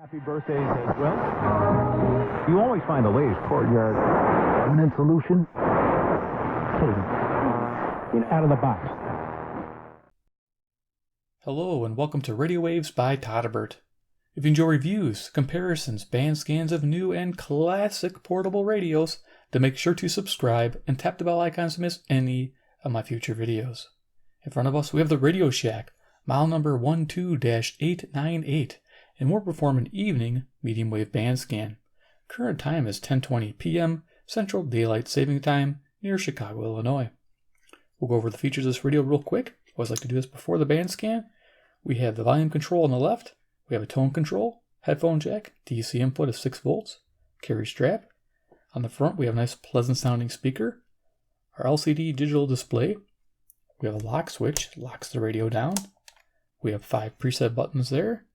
Happy birthdays as well. You always find the latest courtyard permanent solution. Out of the box. Hello and welcome to Radio Waves by Todderbert. If you enjoy reviews, comparisons, band scans of new and classic portable radios, then make sure to subscribe and tap the bell icons to miss any of my future videos. In front of us we have the Radio Shack, model number 12-898, and we'll perform an evening medium wave band scan. Current time is 10:20 p.m. Central Daylight Saving Time near Chicago, Illinois. We'll go over the features of this radio real quick. I always like to do this before the band scan. We have the volume control on the left. We have a tone control, headphone jack, DC input of 6 volts, carry strap. On the front we have a nice pleasant sounding speaker. Our LCD digital display. We have a lock switch, locks the radio down. We have 5 preset buttons there.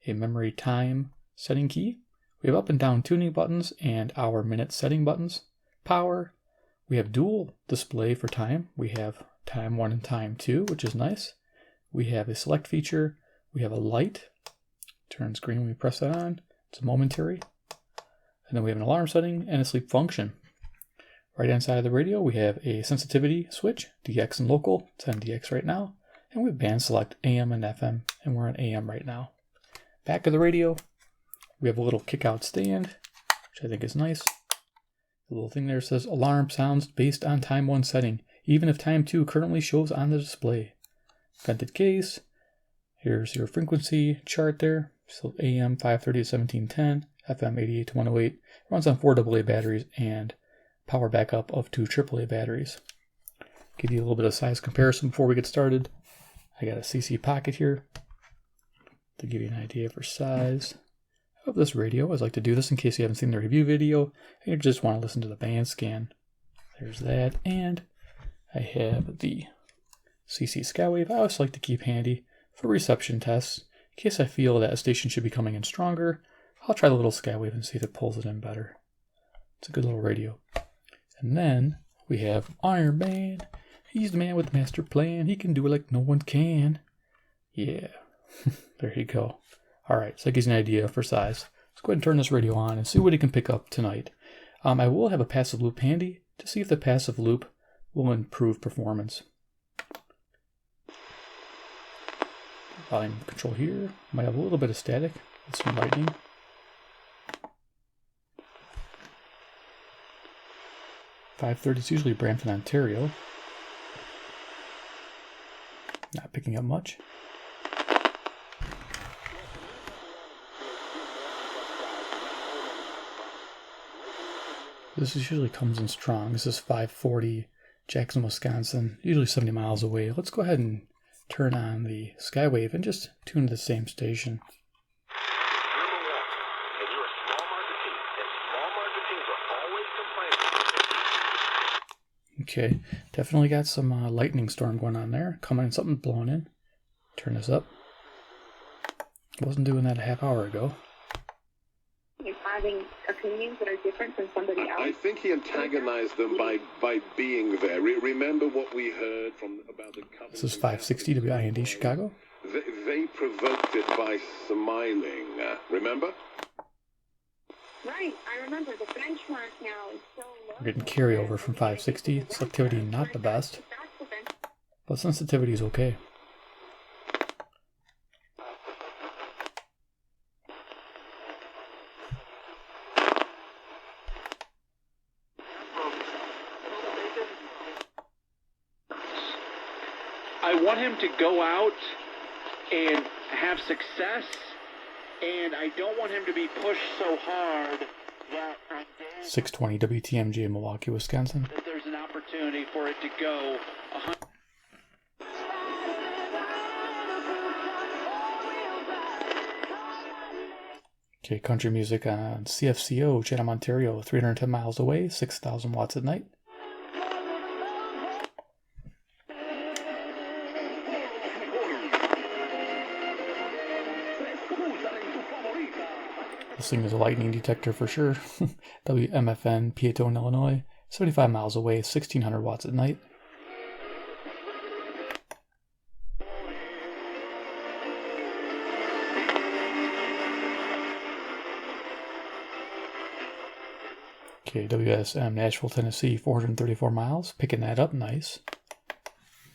A memory time setting key. We have up and down tuning buttons and hour minute setting buttons. Power. We have dual display for time. We have time 1 and time 2, which is nice. We have a select feature. We have a light. Turns green when we press that on. It's a momentary. And then we have an alarm setting and a sleep function. Right hand side of the radio, we have a sensitivity switch, DX and local. It's on DX right now. And we have band select AM and FM, and we're on AM right now. Back of the radio, we have a little kick out stand, which I think is nice. The little thing there says alarm sounds based on time 1 setting, even if time 2 currently shows on the display. Vented case. Here's your frequency chart there. So AM 530 to 1710, FM 88 to 108. It runs on 4 AA batteries and power backup of 2 AAA batteries. Give you a little bit of size comparison before we get started. I got a CC pocket here to give you an idea for size of this radio. I always like to do this in case you haven't seen the review video and you just want to listen to the band scan. There's that, and I have the CC Skywave. I always like to keep handy for reception tests. In case I feel that a station should be coming in stronger, I'll try the little Skywave and see if it pulls it in better. It's a good little radio. And then we have Iron Man. He's the man with the master plan. He can do it like no one can. Yeah. There you go. Alright, so that gives you an idea for size. Let's go ahead and turn this radio on and see what it can pick up tonight. I will have a passive loop handy to see if the passive loop will improve performance. Volume control here. Might have a little bit of static with some lightning. .530 is usually Brampton, Ontario. Not picking up much. This usually comes in strong. This is 540, Jackson, Wisconsin, usually 70 miles away. Let's go ahead and turn on the Skywave and just tune to the same station. Okay, definitely got some lightning storm going on there. Coming in, something blowing in. Turn this up. Wasn't doing that a half hour ago. Having opinions that are different from somebody else. I think he antagonized them by being there. Remember what we heard from about the. This is 560 WIND Chicago. They provoked it by smiling. Remember? Right, I remember. The benchmark now is so low. We're getting carryover from 560. Selectivity not the best, but sensitivity is okay. I want him to go out and have success, and I don't want him to be pushed so hard that 620 WTMJ in Milwaukee, Wisconsin. That there's an opportunity for it to go 100. Okay, country music on CFCO, Chatham, Ontario, 310 miles away, 6,000 watts at night. This thing is a lightning detector for sure. WMFN, Peatone, Illinois, 75 miles away, 1,600 watts at night. Okay, WSM Nashville, Tennessee, 434 miles. Picking that up nice.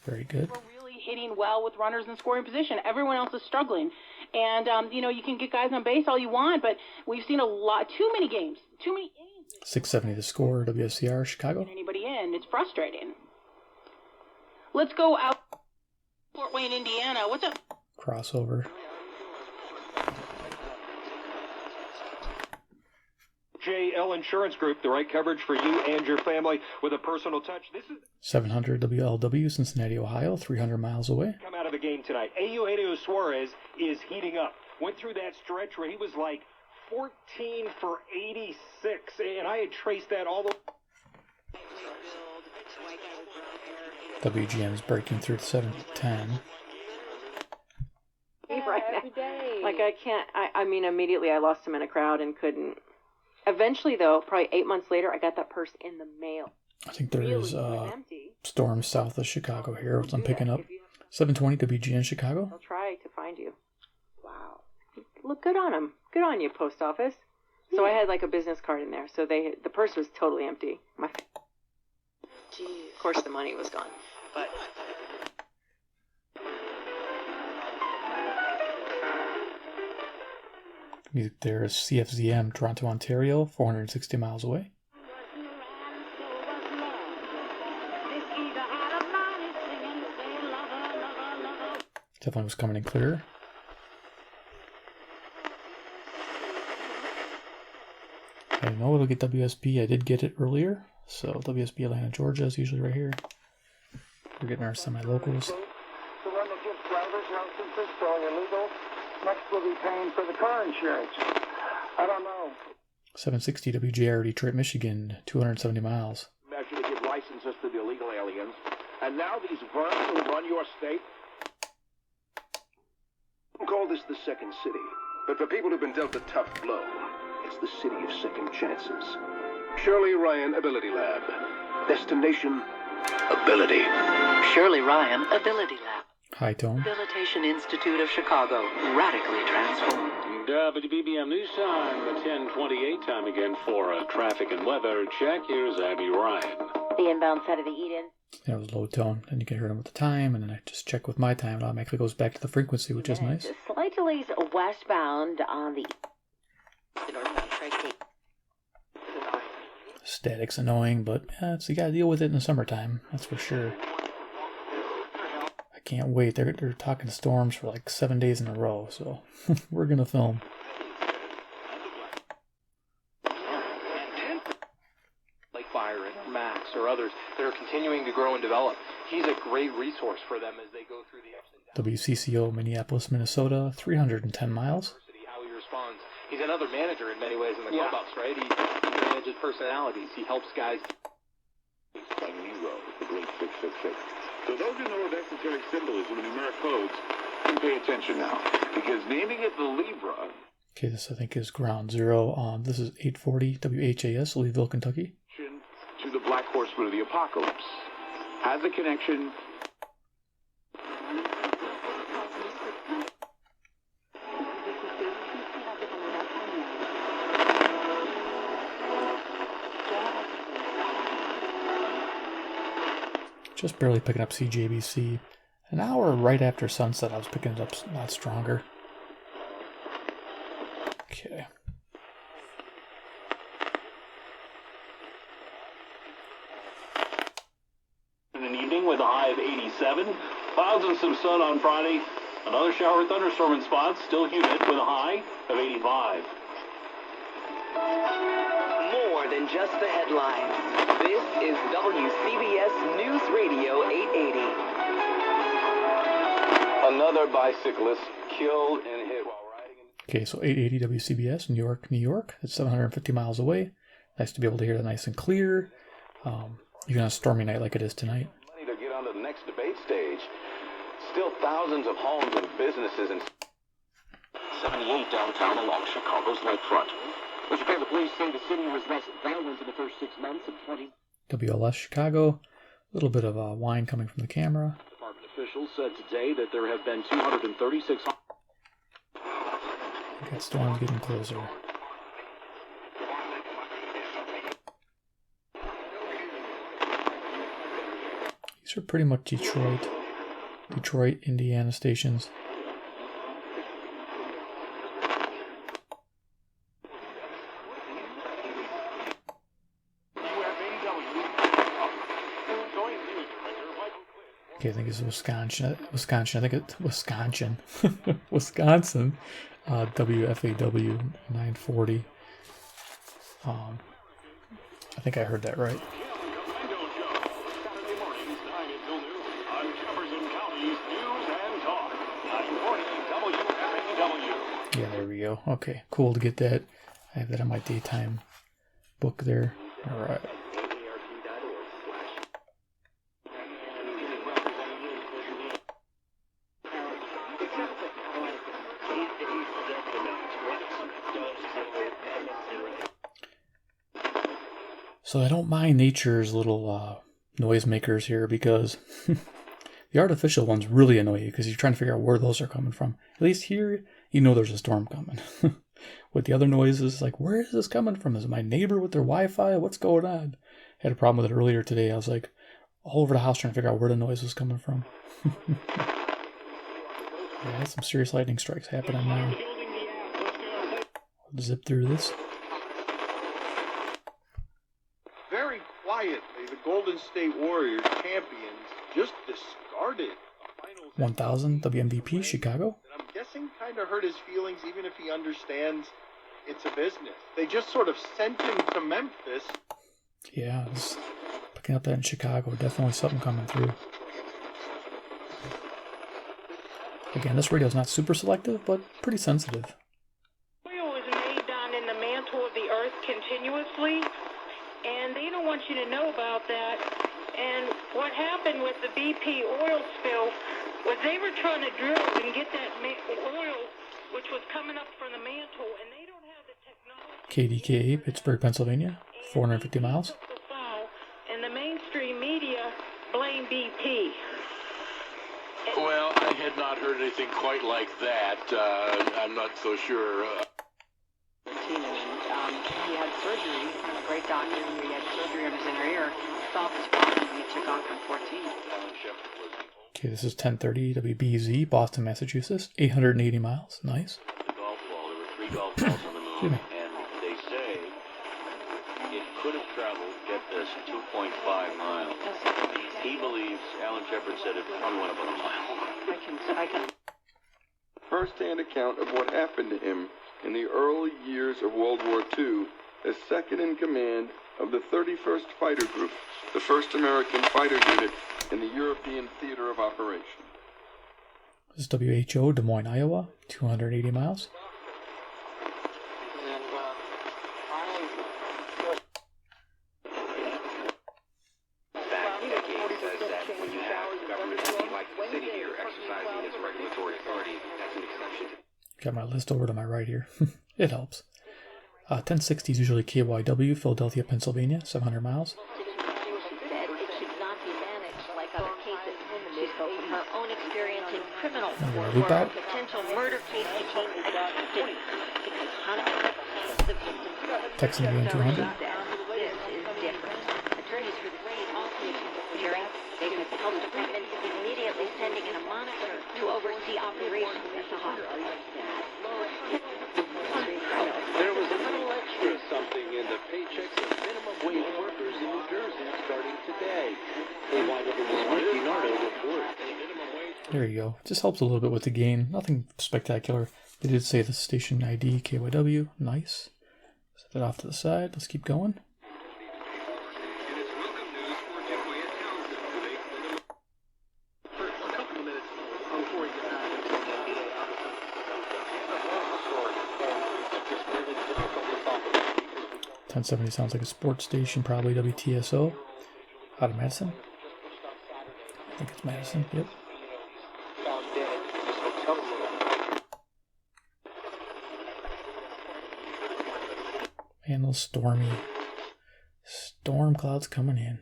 Very good. We're really hitting well with runners in scoring position. Everyone else is struggling. And, you can get guys on base all you want, but we've seen too many games, too many innings. 670 the score, WSCR, Chicago. Anybody in, it's frustrating. Let's go out Fort Wayne, Indiana. What's up? Crossover. JL Insurance Group, the right coverage for you and your family with a personal touch. This is 700 WLW, Cincinnati, Ohio, 300 miles away. Come out of the game tonight. Eugenio Suarez is heating up. Went through that stretch where he was like 14 for 86, and I had traced that all the WGN's breaking through to 710. Right now. Like immediately I lost him in a crowd and couldn't. Eventually, though, probably 8 months later, I got that purse in the mail. I think there is storms south of Chicago here, which I'm picking up. 720 WGN Chicago. I'll try to find you. Wow. Look good on him. Good on you, post office. So I had like a business card in there. So the purse was totally empty. Of course, the money was gone. But music there is CFZM, Toronto, Ontario, 460 miles away. Definitely was coming in clear. I know it'll get WSB. I did get it earlier. So WSB Atlanta, Georgia is usually right here. We're getting our semi-locals. The one that gives driver's licenses to all illegal. Next we'll be paying for the car insurance. I don't know. 760 WJR, Detroit, Michigan, 270 miles. Measure to give licenses to the illegal aliens. And now these verms will run your state. We call this the second city. But for people who've been dealt a tough blow, it's the city of second chances. Shirley Ryan Ability Lab. Destination, ability. Shirley Ryan Ability Lab. High tone. Rehabilitation Institute of Chicago. Radically transformed. WBBM News Time, 10:28 time again for a traffic and weather check. Here's Abby Ryan. The inbound side of the Eden. That was low tone, and you can hear them with the time, and then I just check with my time. It automatically goes back to the frequency, which is nice. Slight delays westbound on the northbound tri-state. Static's annoying, but you gotta deal with it in the summertime, that's for sure. I can't wait. They're talking storms for like 7 days in a row, so we're gonna film. like Fire and Max or others that are continuing to grow and develop. He's a great resource for them as they go through the ups and downs. WCCO, Minneapolis, Minnesota, 310 miles. How he responds. He's another manager in many ways in the clubhouse, right? He manages personalities. He helps guys. By Nero, the great 666. So those who know of esoteric symbolism and numeric codes can pay attention now, because naming it the Libra. Okay, this I think is ground zero. This is 840 WHAS, Louisville, Kentucky. To the Black Horseman of the Apocalypse has a connection. Just barely picking up CJBC. An hour right after sunset, I was picking it up a lot stronger. Okay. An evening with a high of 87. Clouds and some sun on Friday. Another shower thunderstorm in spots. Still humid with a high of 85. More than just the headlines. This is WCBS News Radio 880. Another bicyclist killed and hit while riding. Okay, so 880 WCBS, New York, New York. It's 750 miles away. Nice to be able to hear that nice and clear. Even on a stormy night like it is tonight. Money to get on to the next debate stage. Still thousands of homes and businesses in 78 downtown along Chicago's lakefront. Mr. Taylor, police say the city was less violent in the first 6 months of 20. WLS Chicago. A little bit of wine coming from the camera. Department officials said today that there have been 236. That storm's getting closer. These are pretty much Detroit, Indiana stations. Okay, I think it's Wisconsin. I think it's Wisconsin. Wisconsin. WFAW 940. I think I heard that right. Yeah, there we go. Okay, cool to get that. I have that on my daytime book there. All right. So I don't mind nature's little noisemakers here because the artificial ones really annoy you because you're trying to figure out where those are coming from. At least here, you know there's a storm coming. With the other noises, like, where is this coming from? Is it my neighbor with their Wi-Fi? What's going on? I had a problem with it earlier today. I was like all over the house trying to figure out where the noise was coming from. Yeah, some serious lightning strikes happening now. I'll zip through this. Very quietly, the Golden State Warriors champions just discarded 1000 WMVP Chicago. I'm guessing kind of hurt his feelings, even if he understands it's a business. They just sort of sent him to Memphis. Yeah, picking up that in Chicago, definitely something coming through. Again, this radio is not super selective, but pretty sensitive. Oil is made down in the mantle of the earth continuously, and they don't want you to know about that. And what happened with the BP oil spill was they were trying to drill and get that oil, which was coming up from the mantle, and they don't have the technology. KDKA, Pittsburgh, Pennsylvania, 450 miles. And the mainstream media blame BP. Well, I had not heard anything quite like that. I'm not so sure. He had surgery. A great doctor. He had surgery on his inner ear. Solved his problem. He took off from 14. Okay, this is 1030 WBZ, Boston, Massachusetts, 880 miles. Nice. The golf ball, there were 3 golf balls on the moon, and they say it could have traveled, get this, 2.5 miles. He believes, Alan Shepard said it probably went about a mile. I can. First-hand account of what happened to him in the early years of World War II as second in command of the 31st Fighter Group, the first American fighter unit in the European Theater of Operation. This is WHO, Des Moines, Iowa, 280 miles. Got my list over to my right here. It helps. 1060 is usually KYW, Philadelphia, Pennsylvania, 700 miles. Loop out. Texan again, 200. Immediately sending in a monitor to oversee operations at the hospital. There was a little extra something in the paychecks of minimum wage workers in New Jersey starting today. There you go. Just helps a little bit with the gain. Nothing spectacular. They did say the station ID, KYW. Nice. Set that off to the side. Let's keep going. .1070 sounds like a sports station, probably WTSO. Out of Madison. I think it's Madison, yep. Man, those stormy storm clouds coming in.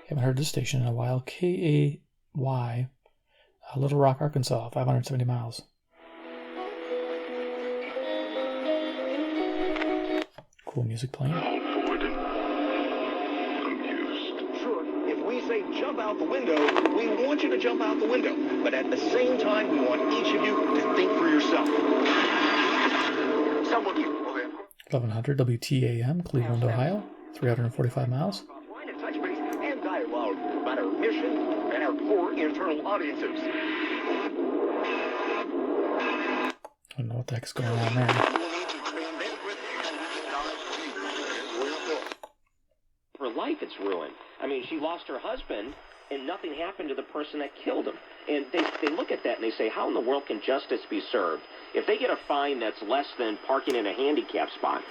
Haven't heard this station in a while. KAY, Little Rock, Arkansas, 570 miles. Cool music playing. Sure, if we say jump out the window, we want you to jump out the window. But at the same time, we want each of you to think for yourself. Someone you. 1100 WTAM, Cleveland, Ohio. 345 miles. Touch base and dialogue about our mission and our core internal audiences. I don't know what the heck's going on there. Her life, it's ruined. I mean, she lost her husband, and nothing happened to the person that killed him. And they look at that and they say, how in the world can justice be served? If they get a fine that's less than parking in a handicap spot,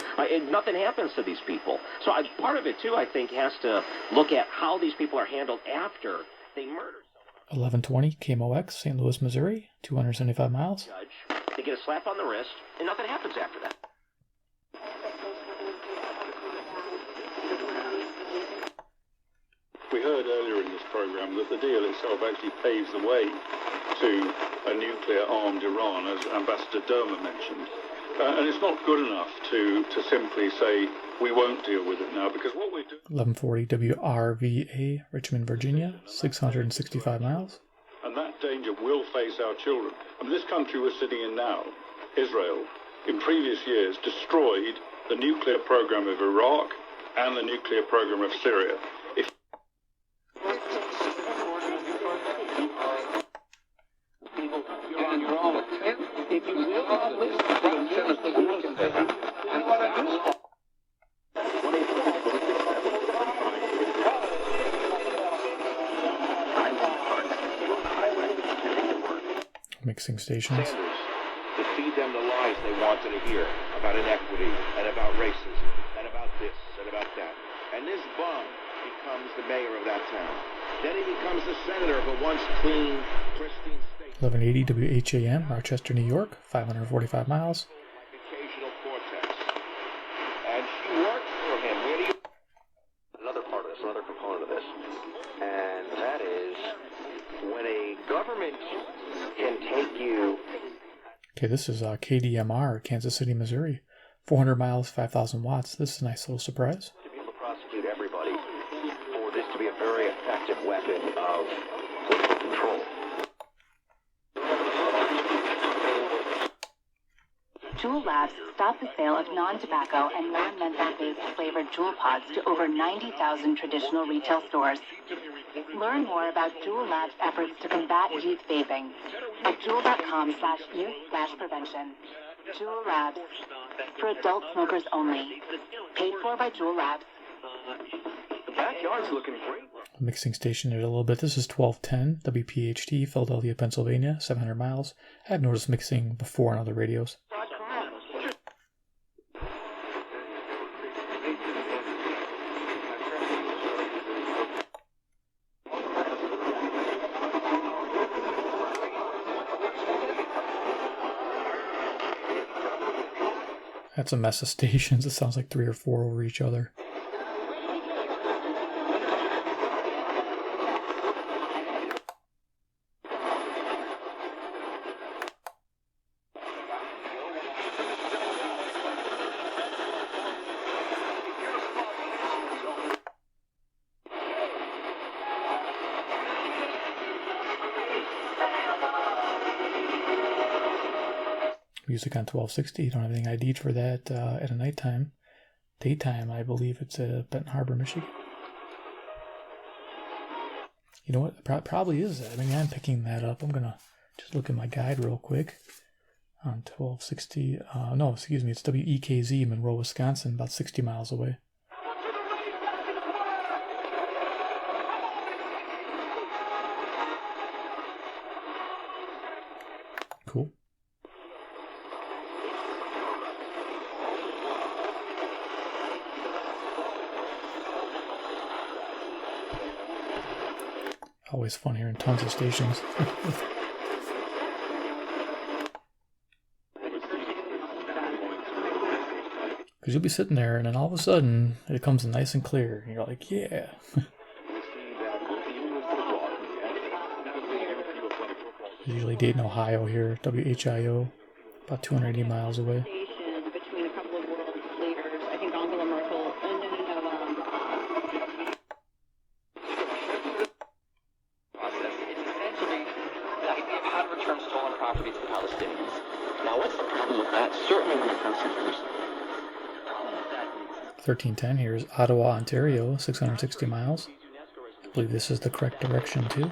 nothing happens to these people. So part of it, too, I think, has to look at how these people are handled after they murder someone. 1120 KMOX, St. Louis, Missouri, 275 miles. They get a slap on the wrist, and nothing happens after that. We heard earlier in this program that the deal itself actually paves the way to a nuclear-armed Iran, as Ambassador Dermer mentioned. And it's not good enough to simply say we won't deal with it now, because what we're doing... 1140 WRVA, Richmond, Virginia, 665 miles. And that danger will face our children. I mean, this country we're sitting in now, Israel, in previous years destroyed the nuclear program of Iraq and the nuclear program of Syria. If you will not listen, Mixing stations. To feed them the lies they wanted to hear about inequity and about racism and about this and about that. And this bum becomes the mayor of that town. Then he becomes the senator of a once clean, pristine state. 1180 WHAM, Rochester, New York, 545 miles. Occasional cortex. And she works for him. Where do you... Another part of this, another component of this, and that is when a government can take you... Okay, this is KDMR, Kansas City, Missouri. 400 miles, 5,000 watts. This is a nice little surprise. To be able to prosecute everybody for this to be a very effective weapon of political control. Juul Labs stopped the sale of non-tobacco and non-menthol vape flavored Juul pods to over 90,000 traditional retail stores. Learn more about Juul Labs' efforts to combat youth vaping at juul.com/youth/prevention. Juul Labs, for adult smokers only. Paid for by Juul Labs. The backyard's looking great. Mixing station it a little bit. This is 1210 WPHT, Philadelphia, Pennsylvania, 700 miles. I have noticed mixing before on other radios. That's a mess of stations. It sounds like 3 or 4 over each other. Music on 1260. You don't have anything ID'd for that at a nighttime. Daytime, I believe it's Benton Harbor, Michigan. You know what? It probably is that. I mean, I'm picking that up. I'm going to just look at my guide real quick. On 1260. No, excuse me. It's WEKZ, Monroe, Wisconsin, about 60 miles away. Cool. Always fun hearing tons of stations. Because you'll be sitting there and then all of a sudden it comes nice and clear. And you're like, yeah. Usually Dayton, Ohio here, WHIO, about 280 miles away. Between a couple of world leaders, I think Angela 1310, here's Ottawa, Ontario, 660 miles. I believe this is the correct direction too.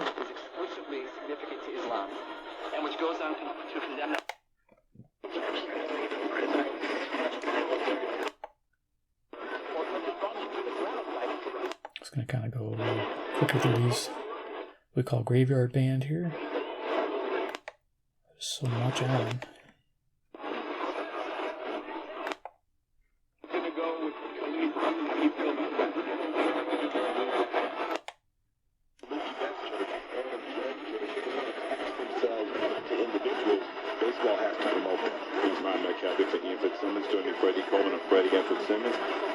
Just going to kind of go quicker through these we call graveyard band here. There's so much on.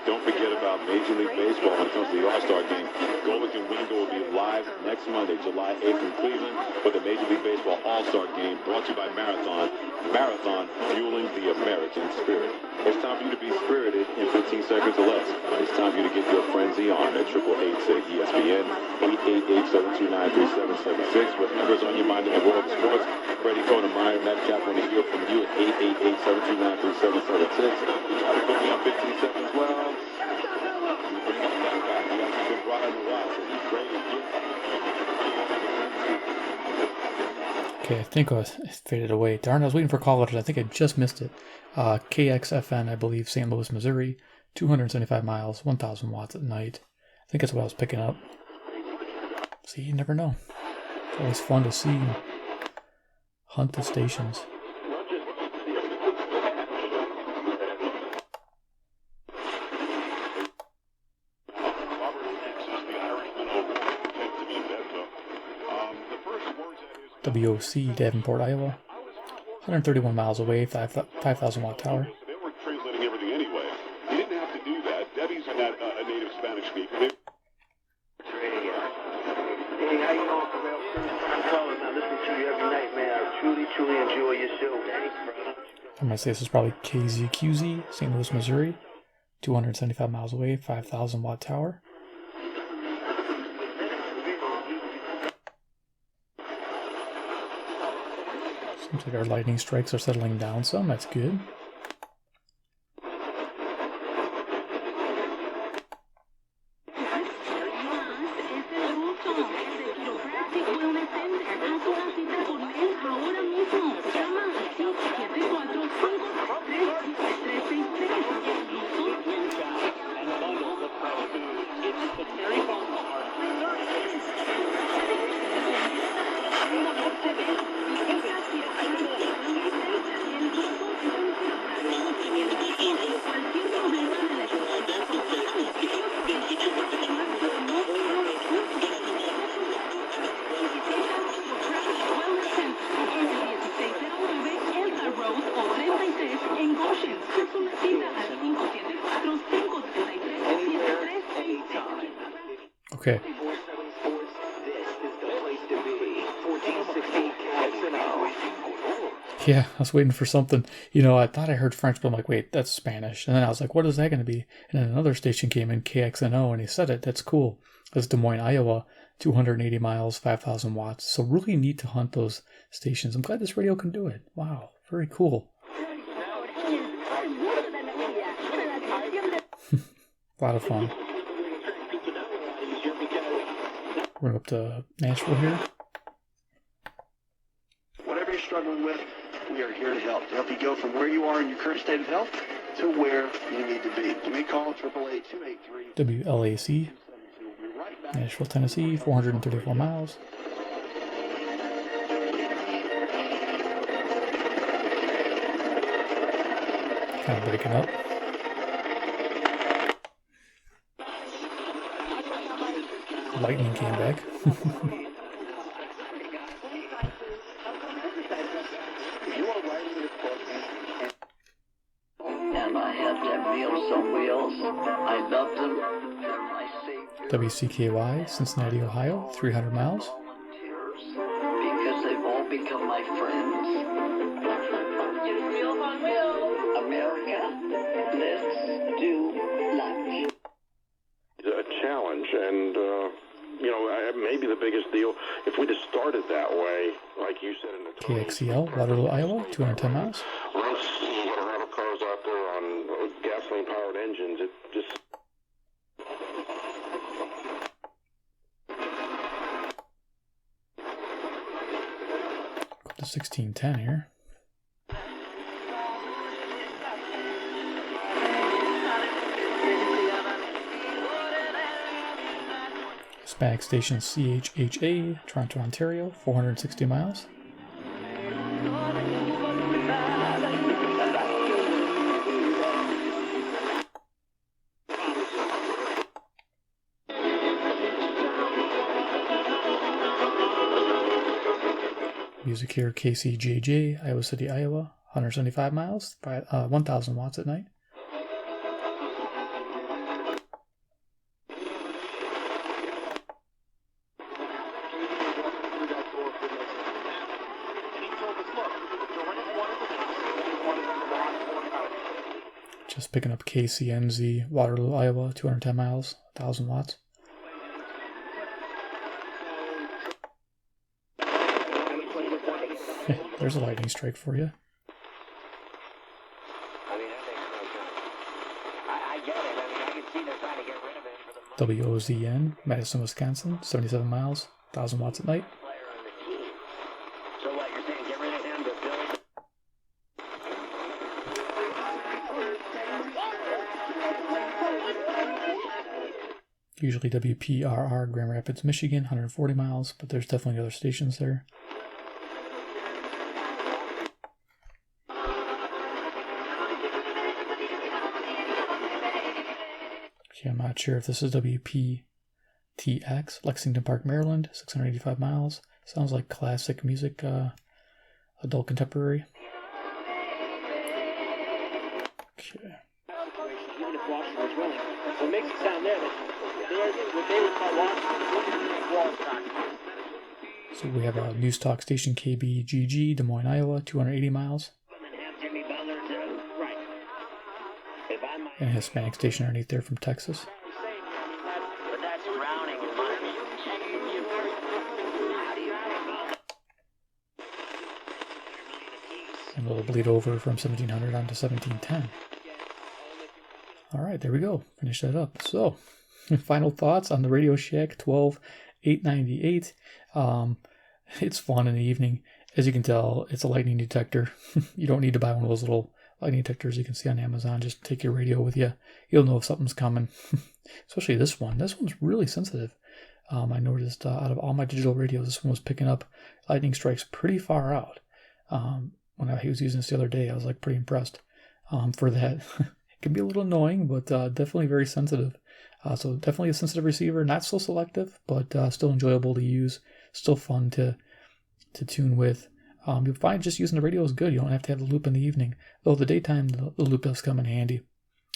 Don't forget about Major League Baseball when it comes to the All-Star Game. Golic and Wingo will be live next Monday, July 8th in Cleveland for the Major League Baseball All-Star Game brought to you by Marathon. Marathon, fueling the American spirit. It's time for you to be spirited in 15 seconds or less. It's time for you to get your frenzy on at 888-ESPN, 888-729-3776. Whatever's on your mind in the world of sports, Freddie Cohen and Meyer Metcalf want to hear from you at 888-729-3776. You try to put me on 15 seconds, well, okay, I think it faded away. Darn, I was waiting for callers. I think I just missed it. KXFN, I believe, St. Louis, Missouri, 275 miles, 1,000 watts at night. I think that's what I was picking up. See, you never know. It's always fun to see and hunt the stations. WOC, Davenport, Iowa. 131 miles away, 5,000 watt tower. They were translating everything anyway. You didn't have to do that. Debbie's not a native Spanish speaker. Hey, how you doing, Camille? I'm calling. I listen to you every night, man. I truly enjoy your show. Thanks, brother. I'm going to say this is probably KZQZ, St. Louis, Missouri. 275 miles away, 5,000 watt tower. Seems like our lightning strikes are settling down some. That's good. Okay. Yeah, I was waiting for something. You know, I thought I heard French, but I'm like, wait, that's Spanish. And then I was like, what is that going to be? And then another station came in, KXNO, and he said it. That's cool. That's Des Moines, Iowa, 280 miles, 5,000 watts. So really neat to hunt those stations. I'm glad this radio can do it. Wow, very cool. A lot of fun. We're up to Nashville here. Whatever you're struggling with, we are here to help you go from where you are in your current state of health to where you need to be. You may call 888-283. WLAC, Nashville, Tennessee, 434 miles. Kind of breaking up. Lightning came back. And I had them Meals on Wheels. I loved them. WCKY, Cincinnati, Ohio, 300 miles. Because they've all become my friends. Meals on Wheels. America, let's do lunch. A challenge, and you know, maybe the biggest deal if we just started that way, like you said in the KXCL, Waterloo, Iowa, 210 miles. Let's get a rental car radios out there on gasoline-powered engines. It just... Go to 1610 here. Hispanic station CHHA, Toronto, Ontario, 460 miles. Music here, KCJJ, Iowa City, Iowa, 175 miles, 1,000 watts at night. Just picking up KCNZ, Waterloo, Iowa, 210 miles, 1,000 watts. There's a lightning strike for you. WOZN, Madison, Wisconsin, 77 miles, 1,000 watts at night. Usually WPRR, Grand Rapids, Michigan, 140 miles, but there's definitely other stations there. Okay, I'm not sure if this is WPTX, Lexington Park, Maryland, 685 miles. Sounds like classic music, adult contemporary. Okay. What makes it sound there what they would call Washington. So we have a news talk station, KBGG, Des Moines, Iowa, 280 miles. And a Hispanic station underneath there from Texas. And a little bleed over from 1700 on to 1710. Alright, there we go. Finish that up. So, final thoughts on the Radio Shack 12898. It's fun in the evening. As you can tell, it's a lightning detector. You don't need to buy one of those little lightning detectors you can see on Amazon. Just take your radio with you. You'll know if something's coming. Especially this one. This one's really sensitive. I noticed out of all my digital radios, this one was picking up lightning strikes pretty far out. When I was using this the other day, I was like pretty impressed for that. It can be a little annoying, but definitely very sensitive. So definitely a sensitive receiver. Not so selective, but still enjoyable to use. Still fun to tune with. You'll find just using the radio is good. You don't have to have the loop in the evening. Though the daytime, the loop does come in handy.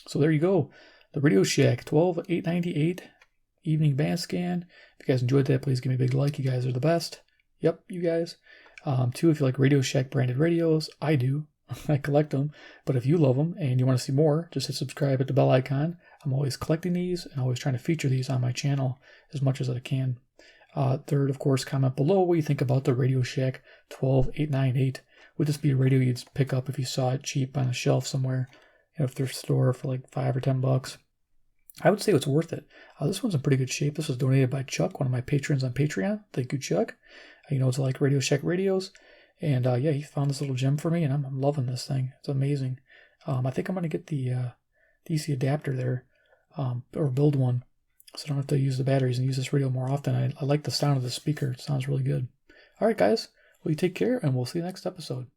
So there you go. The Radio Shack 12898 evening band scan. If you guys enjoyed that, please give me a big like. You guys are the best. Yep, you guys. Too, if you like Radio Shack branded radios, I do. I collect them. But if you love them and you want to see more, just hit subscribe at the bell icon. I'm always collecting these and always trying to feature these on my channel as much as I can. Third, of course, comment below what you think about the Radio Shack 12898. Would this be a radio you'd pick up if you saw it cheap on a shelf somewhere, at their store for like $5 or $10? I would say it's worth it. This one's in pretty good shape. This was donated by Chuck, one of my patrons on Patreon. Thank you, Chuck. It's like Radio Shack radios. And yeah, he found this little gem for me, and I'm loving this thing. It's amazing. I think I'm going to get the DC adapter there, or build one, so I don't have to use the batteries and use this radio more often. I like the sound of the speaker. It sounds really good. All right, guys. Well, you take care, and we'll see you next episode.